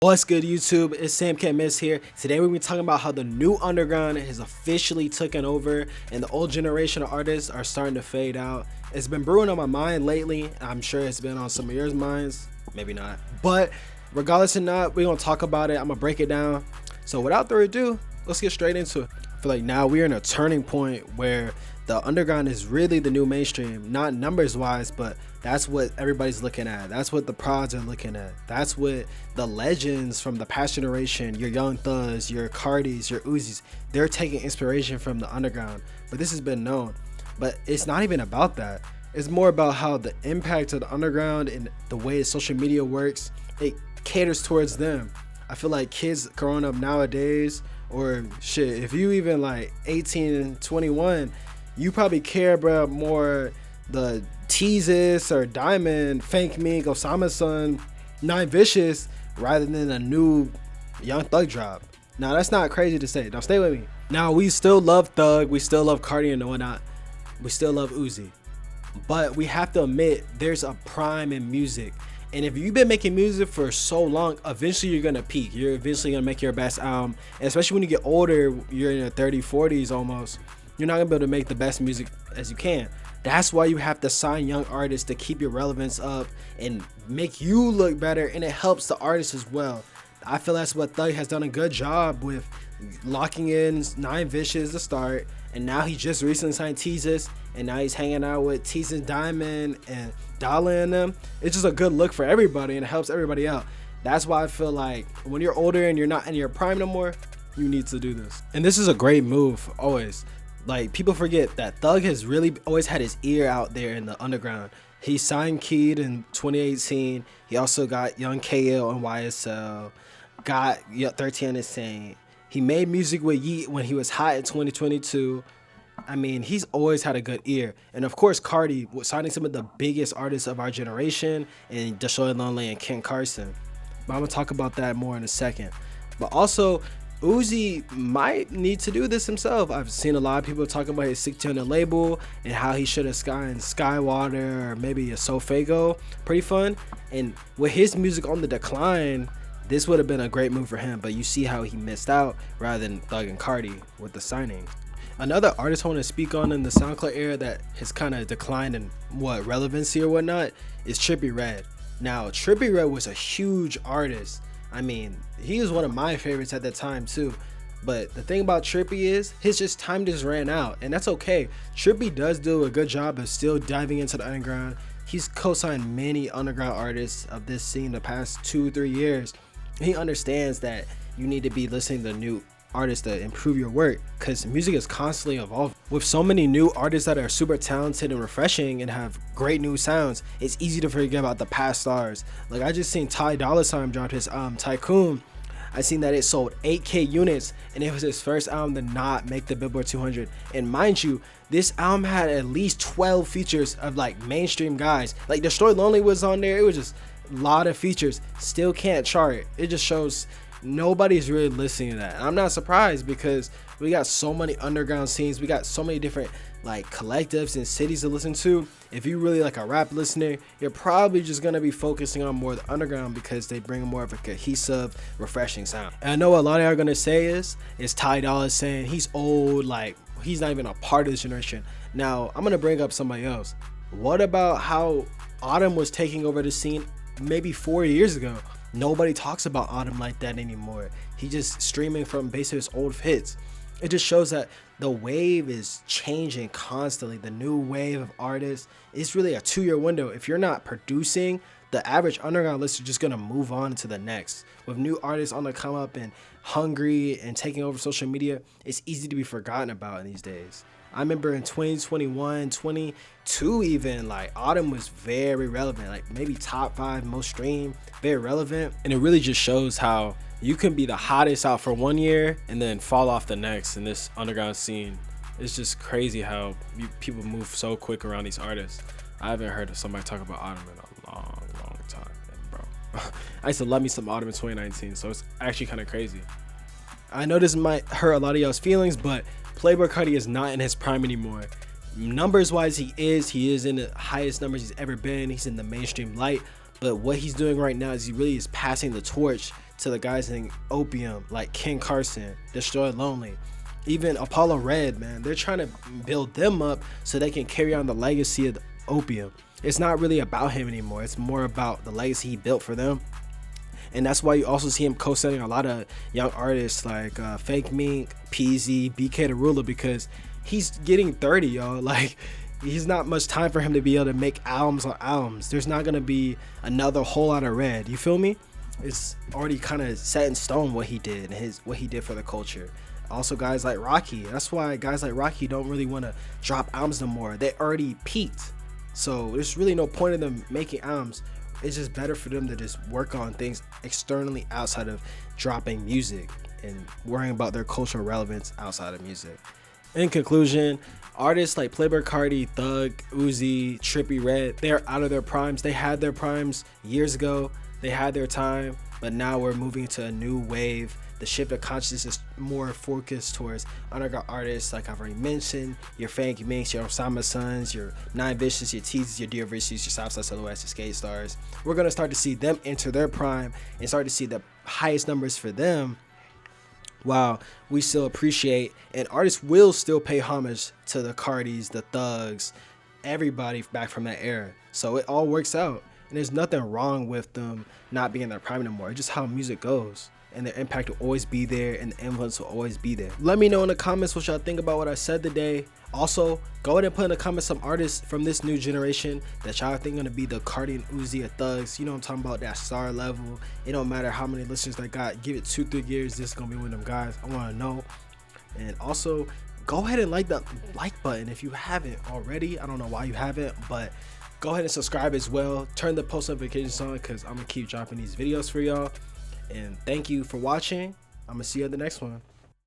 What's good, YouTube? It's Sam Can't Miss here. Today we're gonna be talking about how the new underground has officially taken over and the old generation of artists are starting to fade out. It's been brewing on my mind lately. I'm sure it's been on some of your minds, maybe not. But regardless or not, we're gonna talk about it. I'm gonna break it down. So without further ado, let's get straight into it. I feel like now we're in a turning point where the underground is really the new mainstream, not numbers wise, but that's what everybody's looking at. That's what the prods are looking at. That's what the legends from the past generation, your Young Thugs, your Cardis, your Uzis, they're taking inspiration from the underground. But this has been known. But it's not even about that. It's more about how the impact of the underground and the way social media works, it caters towards them. I feel like kids growing up nowadays, or shit, if you even like 18 and 21, you probably care about more the Teases or Diamond, Fank Mink, Osama's Son, Nine Vicious, rather than a new Young Thug drop. Now that's not crazy to say. Now stay with me. Now we still love Thug, we still love Cardi and whatnot, we still love Uzi, but we have to admit there's a prime in music. And if you've been making music for so long, eventually you're gonna peak. You're eventually gonna make your best album, and especially when you get older, you're in your 30s, 40s almost, you're not gonna be able to make the best music as you can. That's why you have to sign young artists to keep your relevance up and make you look better, and it helps the artist as well. I feel that's what Thug has done a good job with, locking in Nine Vicious to start, and now he just recently signed Teases, and now he's hanging out with Teases, Diamond, and Dollar and them. It's just a good look for everybody, and it helps everybody out. That's why I feel like when you're older and you're not in your prime no more, you need to do this. And this is a great move always. Like, people forget that Thug has really always had his ear out there in the underground. He signed Keed in 2018. He also got Young KL and YSL, got 13 Insane. He made music with Yeet when he was hot in 2022. I mean, he's always had a good ear. And of course, Cardi was signing some of the biggest artists of our generation, and Deshaun Lonely and Ken Carson. But I'm gonna talk about that more in a second. But also, Uzi might need to do this himself. I've seen a lot of people talking about his 600 label and how he should have signed Skywater or maybe a Sofago. Pretty fun. And with his music on the decline, this would have been a great move for him. But you see how he missed out rather than Thug and Cardi with the signing. Another artist I want to speak on in the SoundCloud era that has kind of declined in relevancy or whatnot is Trippie Redd. Now, Trippie Redd was a huge artist. I mean, he was one of my favorites at that time too. But the thing about Trippie is his time just ran out, and that's okay. Trippie does do a good job of still diving into the underground. He's co-signed many underground artists of this scene the past 2-3 years. He understands that you need to be listening to new artists to improve your work, because music is constantly evolving. With so many new artists that are super talented and refreshing and have great new sounds, it's easy to forget about the past stars. Like, I just seen Ty Dolla $ign drop his Tycoon. I seen that it sold 8K units, and it was his first album to not make the Billboard 200. And mind you, this album had at least 12 features of like mainstream guys. Like, Destroy Lonely was on there. It was just a lot of features. Still can't chart. It just shows nobody's really listening to that. And I'm not surprised, because we got so many underground scenes, we got so many different like collectives and cities to listen to. If you really like a rap listener, you're probably just gonna be focusing on more of the underground, because they bring more of a cohesive, refreshing sound. And I know what a lot of y'all are gonna say is Ty Dolla saying he's old, like he's not even a part of this generation. Now I'm gonna bring up somebody else. What about how Autumn was taking over the scene maybe 4 years ago? Nobody talks about Autumn like that anymore. He just streaming from basically his old hits. It just shows that the wave is changing constantly. The new wave of artists, it's really a 2-year window. If you're not producing, the average underground listener is just gonna move on to the next. With new artists on the come up and hungry and taking over social media, it's easy to be forgotten about in these days. I remember in 2021, 22 even, like Autumn was very relevant, like maybe top 5 most streamed, very relevant. And it really just shows how you can be the hottest out for 1 year and then fall off the next in this underground scene. It's just crazy how people move so quick around these artists. I haven't heard of somebody talk about Autumn in a long time, bro. I used to love me some Autumn in 2019, so it's actually kind of crazy. I know this might hurt a lot of y'all's feelings, but Playboi Carti is not in his prime anymore. Numbers wise, he is in the highest numbers he's ever been. He's in the mainstream light, but what he's doing right now is he really is passing the torch to the guys in Opium, like Ken Carson, Destroy Lonely, even Apollo Red, man. They're trying to build them up so they can carry on the legacy of the Opium. It's not really about him anymore. It's more about the legacy he built for them. And that's why you also see him co-signing a lot of young artists like Fake Mink, Peasy, BK the Ruler, because he's getting 30, y'all. Like, he's not much time for him to be able to make albums on albums. There's not gonna be another whole lot of Red. You feel me? It's already kind of set in stone what he did, what he did for the culture. Also, guys like Rocky. That's why guys like Rocky don't really want to drop albums no more. They already peaked, so there's really no point in them making albums. It's just better for them to just work on things externally outside of dropping music and worrying about their cultural relevance outside of music. In conclusion, artists like Playboi Carti, Thug, Uzi, Trippie Redd, they're out of their primes. They had their primes years ago. They had their time, but now we're moving to a new wave. The shift of consciousness is more focused towards underground artists, like I've already mentioned, your Fake Minks, your Osama Sons, your Nine Vicious, your Teases, your Dear Vicious, your Southside Silhouettes, your Skate Stars. We're going to start to see them enter their prime and start to see the highest numbers for them, while we still appreciate, and artists will still pay homage to the Cardis, the Thugs, everybody back from that era. So it all works out, and there's nothing wrong with them not being in their prime anymore. It's just how music goes, and their impact will always be there, and the influence will always be there. Let me know in the comments what y'all think about what I said today. Also, go ahead and put in the comments some artists from this new generation that y'all think gonna be the Carti and Uzi or Thugs. You know what I'm talking about, that star level. It don't matter how many listeners they got. Give it 2-3 years, this is gonna be one of them guys. I wanna know. And also, go ahead and like the like button if you haven't already. I don't know why you haven't, but go ahead and subscribe as well. Turn the post notifications on, because I'm gonna keep dropping these videos for y'all. And thank you for watching. I'm gonna see you at the next one.